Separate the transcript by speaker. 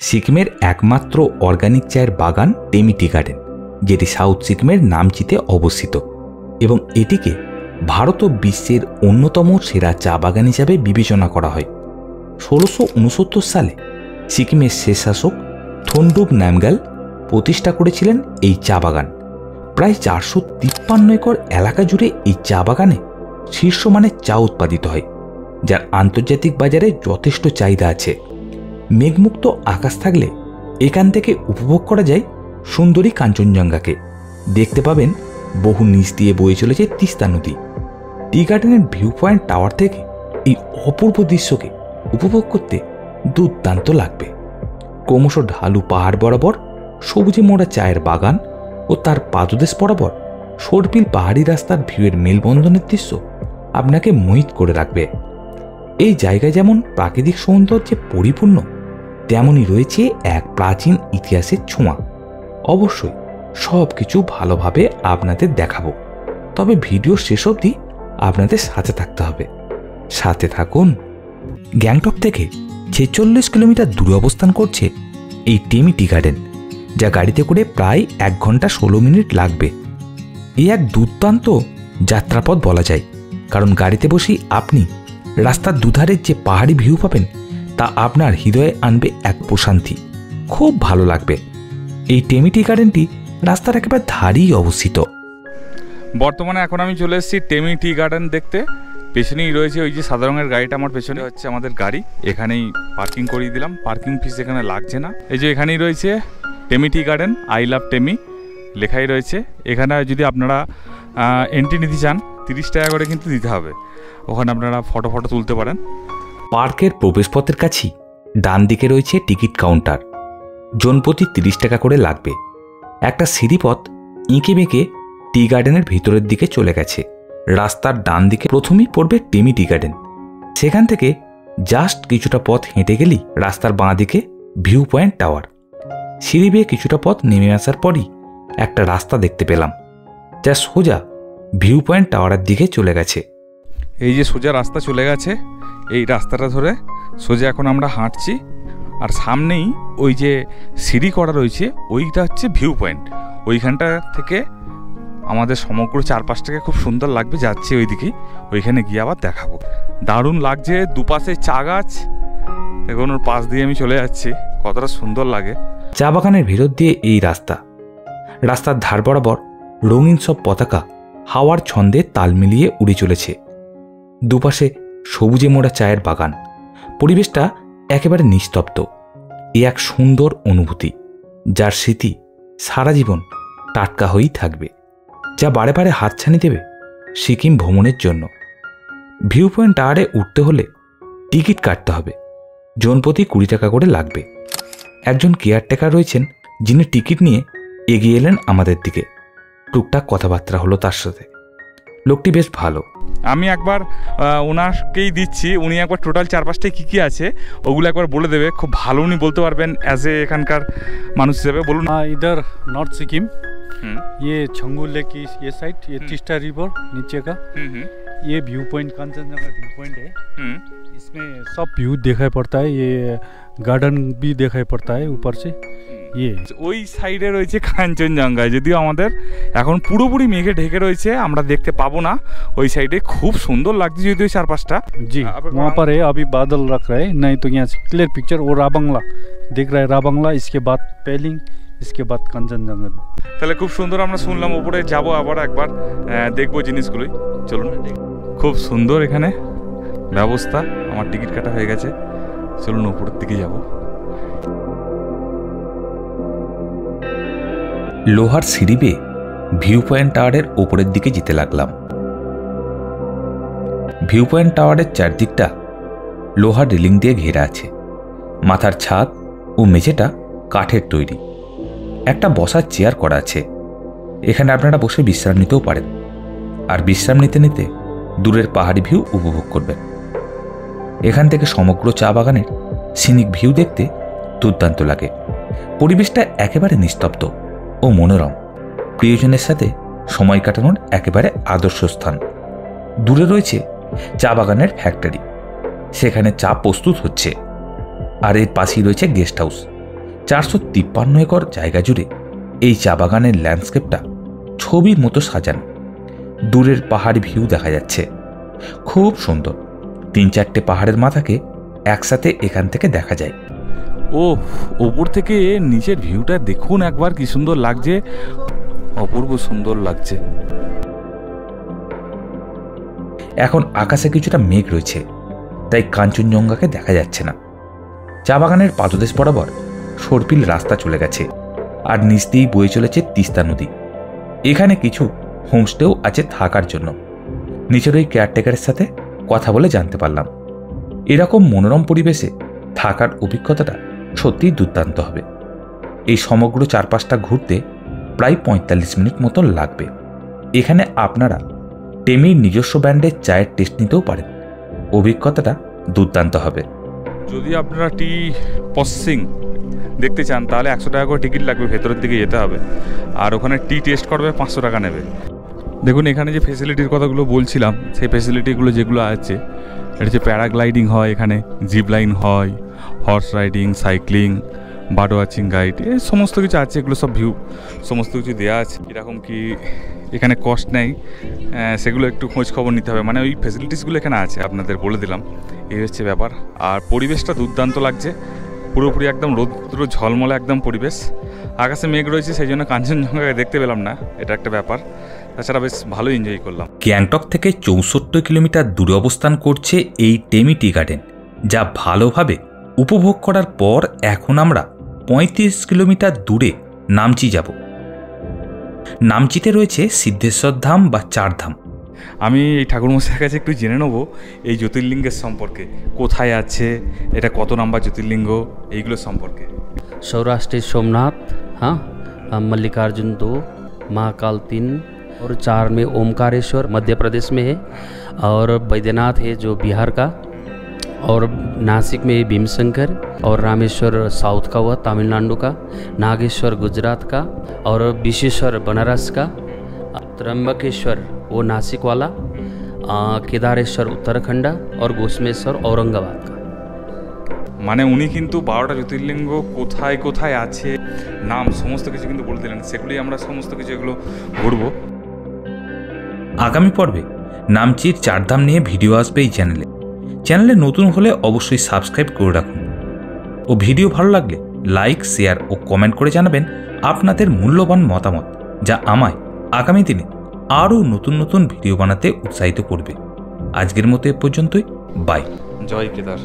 Speaker 1: সিকিমের একমাত্র অর্গানিক চায়ের বাগান টেমি টি গার্ডেন, যেটি সাউথ সিকিমের নামচিতে অবস্থিত এবং এটিকে ভারত ও বিশ্বের অন্যতম সেরা চা বাগান হিসাবে বিবেচনা করা হয়। 1669 সালে সিকিমের শেষ শাসক থোন্ডুপ নামগ্যাল প্রতিষ্ঠা করেছিলেন এই চা বাগান। প্রায় 453 একর এলাকা জুড়ে এই চা বাগানে শীর্ষমানের চা উৎপাদিত হয়, যার আন্তর্জাতিক বাজারে যথেষ্ট চাহিদা আছে। মেঘমুক্ত আকাশ থাকলে এখান থেকে উপভোগ করা যায় সুন্দরী কাঞ্চনজঙ্ঘাকে। দেখতে পাবেন বহু নিচ দিয়ে বয়ে চলেছে তিস্তা নদী। টি গার্ডেনের ভিউ পয়েন্ট টাওয়ার থেকে এই অপূর্ব দৃশ্যকে উপভোগ করতে দুর্দান্ত লাগবে। ক্রমশ ঢালু পাহাড় বরাবর সবুজে মোড়া চায়ের বাগান ও তার পাদদেশ বরাবর সরপিল পাহাড়ি রাস্তার ভিউয়ের মেলবন্ধনের দৃশ্য আপনাকে মোহিত করে রাখবে। এই জায়গায় যেমন প্রাকৃতিক সৌন্দর্যে পরিপূর্ণ, তেমনই রয়েছে এক প্রাচীন ইতিহাসের ছোঁয়া। অবশ্যই সব কিছু ভালোভাবে আপনাদের দেখাবো, তবে ভিডিও শেষ অবধি আপনাদের সাথে থাকতে হবে। সাথে থাকুন। গ্যাংটক থেকে 46 কিলোমিটার দূরে অবস্থান করছে এই টেমি টি গার্ডেন, যা গাড়িতে করে প্রায় 1 ঘন্টা 16 মিনিট লাগবে। এই এক দুর্দান্ত যাত্রাপথ বলা যায়, কারণ গাড়িতে বসেই আপনি রাস্তার দুধারের যে পাহাড়ি ভিউ পাবেন তা আপনার হৃদয়ে আনবে এক প্রশান্তি। খুব ভালো লাগবে। এই টেমি টি গার্ডেনটি রাস্তার একেবারে ধারেই অবস্থিত।
Speaker 2: বর্তমানে এখন আমি চলে এসেছি টেমি টি গার্ডেন দেখতে। পেছনেই রয়েছে ওই যে সাদা রঙের গাড়িটা, আমার পেছনে হচ্ছে আমাদের গাড়ি। এখানেই পার্কিং করিয়ে দিলাম, পার্কিং ফিস এখানে লাগছে না। এই যে এখানেই রয়েছে Tammy tea garden, I love Tammy লেখাই রয়েছে। এখানে যদি আপনারা এন্ট্রি নিতে চান 30 টাকা করে কিন্তু দিতে হবে। ওখানে আপনারা ফটো তুলতে পারেন।
Speaker 1: পার্কের প্রবেশপথের কাছেই ডান দিকে রয়েছে টিকিট কাউন্টার। জনপ্রতি 30 টাকা করে লাগবে। একটা সিঁড়িপথ এঁকে বেঁকে টি গার্ডেনের ভিতরের দিকে চলে গেছে। রাস্তার ডান দিকে প্রথমেই পড়বে টেমি টি গার্ডেন। সেখান থেকে জাস্ট কিছুটা পথ হেঁটে গেলেই রাস্তার বাঁ দিকে ভিউ পয়েন্ট টাওয়ার। সিঁড়ি বেয়ে কিছুটা পথ নেমে আসার পরই একটা রাস্তা দেখতে পেলাম, যা সোজা ভিউ পয়েন্ট টাওয়ারের দিকে চলে গেছে।
Speaker 2: এই যে সোজা রাস্তা চলে গেছে, এই রাস্তাটা ধরে সোজা এখন আমরা হাঁটছি। আর সামনেই ওই যে সিঁড়ি করা রয়েছে ওইটা হচ্ছে ভিউ পয়েন্ট। ওইখানটা থেকে আমাদের সমগ্র চারপাশটাকে খুব সুন্দর লাগবে। যাচ্ছি ওইদিকেই, ওইখানে গিয়ে আবার দেখাবো। দারুণ লাগছে, দুপাশে চা গাছ। এখন ওর পাশ দিয়ে আমি চলে যাচ্ছি, কতটা সুন্দর লাগে।
Speaker 1: চা বাগানের ভেতর দিয়ে এই রাস্তার ধার বরাবর রঙিন সব পতাকা হাওয়ার ছন্দে তাল মিলিয়ে উড়ে চলেছে। দুপাশে সবুজে মোড়া চায়ের বাগান। পরিবেশটা একেবারে নিস্তব্ধ। এ এক সুন্দর অনুভূতি, যার স্মৃতি সারা জীবন টাটকা হয়েই থাকবে, যা বারে বারে হাতছানি দেবে সিকিম ভ্রমণের জন্য। ভিউ পয়েন্ট টাওয়ারে উঠতে হলে টিকিট কাটতে হবে। জনপ্রতি 20 টাকা করে লাগবে। একজন কেয়ারটেকার রয়েছেন, যিনি টিকিট নিয়ে এগিয়ে এলেন আমাদের দিকে। টুকটাক কথাবার্তা হলো তার সাথে। লোকটি বেশ ভালো।
Speaker 2: আমি একবার ওনাকেই দিচ্ছি, উনি একবার টোটাল চারপাশটায় কী কী আছে ওগুলো একবার বলে দেবে। খুব ভালো উনি বলতে পারবেন অ্যাজ এ এখানকার মানুষ হিসেবে। বলুন।
Speaker 3: इधर नॉर्थ सिक्किम, ये छंगू लेक की ये साइड, ये तीस्ता रिवर नीचे का, ये view point Kanchenjunga view point है। इसमें सब व्यू दिखाई पड़ता है। ये गार्डन भी दिखाई पड़ता है ऊपर से।
Speaker 2: ওই সাইডে রয়েছে কাঞ্চনজঙ্ঘা, যদিও আমাদের এখন পুরোপুরি মেঘে ঢেকে রয়েছে, আমরা দেখতে পাবো না। ওই সাইডে খুব সুন্দর লাগছে যদিও চারপাশটা।
Speaker 3: जी वहाँ पर है, अभी बादल रख रहा है, नहीं तो यहाँ से क्लियर पिक्चर। और राबांगला दिख रहा है, राबांगला, इसके बाद पेलिंग, इसके बाद कांचनजंगा।
Speaker 2: তাহলে খুব সুন্দর। আমরা শুনলাম উপরে যাবো, আবার একবার দেখবো জিনিসগুলোই। চলুন। খুব সুন্দর এখানে ব্যবস্থা। আমার টিকিট কাটা হয়ে গেছে, চলুন উপরের দিকে যাব।
Speaker 1: লোহার সিঁড়ি বেয়ে ভিউ পয়েন্ট টাওয়ারের ওপরের দিকে যেতে লাগলাম। ভিউ পয়েন্ট টাওয়ারের চারদিকটা লোহার রেলিং দিয়ে ঘেরা আছে। মাথার ছাদ ও মেঝেটা কাঠের তৈরি। একটা বসার চেয়ার করা আছে। এখানে আপনারা বসে বিশ্রাম নিতেও পারেন, আর বিশ্রাম নিতে নিতে দূরের পাহাড়ি ভিউ উপভোগ করবেন। এখান থেকে সমগ্র চা বাগানের সিনিক ভিউ দেখতে দুর্দান্ত লাগে। পরিবেশটা একেবারে নিস্তব্ধ ও মনোরম। প্রিয়জনের সাথে সময় কাটানোর একেবারে আদর্শ স্থান। দূরে রয়েছে চা বাগানের ফ্যাক্টরি, সেখানে চা প্রস্তুত হচ্ছে। আর এর পাশেই রয়েছে গেস্ট হাউস, 453 একর জায়গা জুড়ে এই চা বাগানের ল্যান্ডস্কেপটা ছবির মতো সাজানো। দূরের পাহাড়ি ভিউ দেখা যাচ্ছে, খুব সুন্দর। 3-4টে পাহাড়ের মাথাকে একসাথে এখান থেকে দেখা যায়।
Speaker 2: ও ওপর থেকে নিচের ভিউটা দেখুন একবার, কি সুন্দর লাগছে, অপূর্ব সুন্দর লাগছে।
Speaker 1: এখন আকাশে কিছুটা মেঘ রয়েছে, তাই কাঞ্চনজঙ্ঘাকে দেখা যাচ্ছে না। চা বাগানের পাদদেশ বরাবর সর্পিল রাস্তা চলে গেছে, আর নিচ দিয়েই বয়ে চলেছে তিস্তা নদী। এখানে কিছু হোমস্টেও আছে থাকার জন্য। নিচের ওই কেয়ারটেকারের সাথে কথা বলে জানতে পারলাম, এরকম মনোরম পরিবেশে থাকার অভিজ্ঞতাটা সত্যিই দুর্দান্ত হবে। এই সমগ্র চারপাশটা ঘুরতে প্রায় 45 মিনিট মতো লাগবে। এখানে আপনারা টেমির নিজস্ব ব্র্যান্ডের চায়ের টেস্ট নিতেও পারেন, অভিজ্ঞতাটা দুর্দান্ত হবে।
Speaker 2: যদি আপনারা টি প্রসেসিং দেখতে চান তাহলে 100 টাকা করে টিকিট লাগবে, ভেতরের দিকে যেতে হবে। আর ওখানে টি টেস্ট করবে 500 টাকা নেবে। দেখুন এখানে যে ফেসিলিটির কথাগুলো বলছিলাম, সেই ফেসিলিটিগুলো যেগুলো আছে, এটা হচ্ছে প্যারাগ্লাইডিং হয়, এখানে জিপ লাইন হয়, horse riding, cycling, bird watching guide, এই সমস্ত কিছু আছে। এগুলো সব ভিউ সমস্ত কিছু দেওয়া আছে। এরকম কি এখানে কস্ট নেই, সেগুলো একটু খোঁজ খবর নিতে হবে। মানে ওই ফেসিলিটিসগুলো এখানে আছে, আপনাদের বলে দিলাম। এই হচ্ছে ব্যাপার। আর পরিবেশটা দুর্দান্ত লাগছে, পুরোপুরি একদম রৌদ্র ঝলমলে একদম পরিবেশ। আকাশে মেঘ রয়েছে, সেই জন্য কাঞ্চনজঙ্ঘাকে দেখতে পেলাম না, এটা একটা ব্যাপার। তাছাড়া বেশ ভালো এনজয় করলাম।
Speaker 1: গ্যাংটক থেকে 64 কিলোমিটার দূরে অবস্থান করছে এই টেমি টি গার্ডেন, যা ভালোভাবে উপভোগ করার পর এখন আমরা 35 কিলোমিটার দূরে নামচি যাব। নামচিতে রয়েছে সিদ্ধেশ্বর ধাম বা চারধাম।
Speaker 2: আমি এই ঠাকুরমশাইয়ের কাছে একটু জেনে নেবো এই জ্যোতির্লিঙ্গের সম্পর্কে, কোথায় আছে, এটা কত নাম্বার জ্যোতির্লিঙ্গ, এইগুলো সম্পর্কে।
Speaker 4: सौराष्ट्र सोमनाथ, हाँ, मल्लिकार्जुन 2, महाकाल 3 और 4 में ओमकारेश्वर मध्य प्रदेश में है, और बैद्यनाथ है जो बिहार का, और नासिक में भीमशंकर, और रामेश्वर साउथ का हुआ तमिलनाडु का, नागेश्वर गुजरात का, और विश्वेश्वर बनारस का, त्र्यंबकेश्वर वो नासिक वाला, केदारेश्वर उत्तराखंड, और घोषमेश्वर औरंगाबाद का।
Speaker 2: মানে উনি কিন্তু 12টা জ্যোতির্লিঙ্গ কোথায় কোথায় আছে, নাম সমস্ত কিছু কিন্তু বলে দিলেন। সেগুলি আমরা সমস্ত কিছু এগুলো ঘুরবো।
Speaker 1: আগামী পর্বে নামচির চারধাম নিয়ে ভিডিও আসবে এই চ্যানেলে নতুন হলে অবশ্যই সাবস্ক্রাইব করে রাখুন। ও ভিডিও ভালো লাগলে লাইক, শেয়ার ও কমেন্ট করে জানাবেন আপনাদের মূল্যবান মতামত, যা আমায় আগামী দিনে আরও নতুন নতুন ভিডিও বানাতে উৎসাহিত করবে। আজকের মতো এ পর্যন্তই, বাই।
Speaker 2: জয় কেদার।